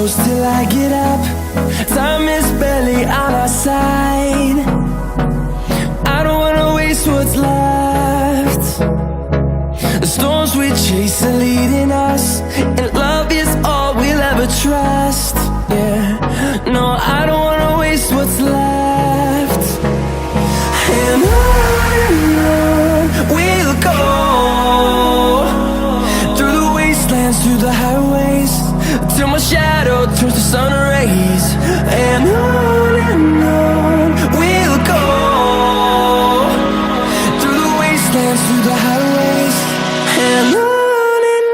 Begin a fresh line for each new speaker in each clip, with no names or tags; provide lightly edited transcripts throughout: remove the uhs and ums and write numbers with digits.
close till I get up. Time is barely on our side. I don't wanna waste what's left. The storms we chase are leading us, and love is all we'll ever trust. Yeah, no, I don't wanna waste what's left. And on we'll go, through the wastelands, through the highways, till my shadow turns to sun rays. And on we'll go, through the wastelands, through the highways, and on we'll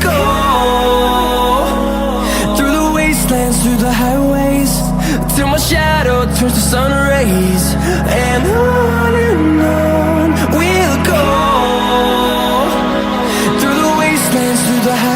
go. Through the highways, till my shadow turns to sun rays. And on we'll go, through the wastelands, through the highways.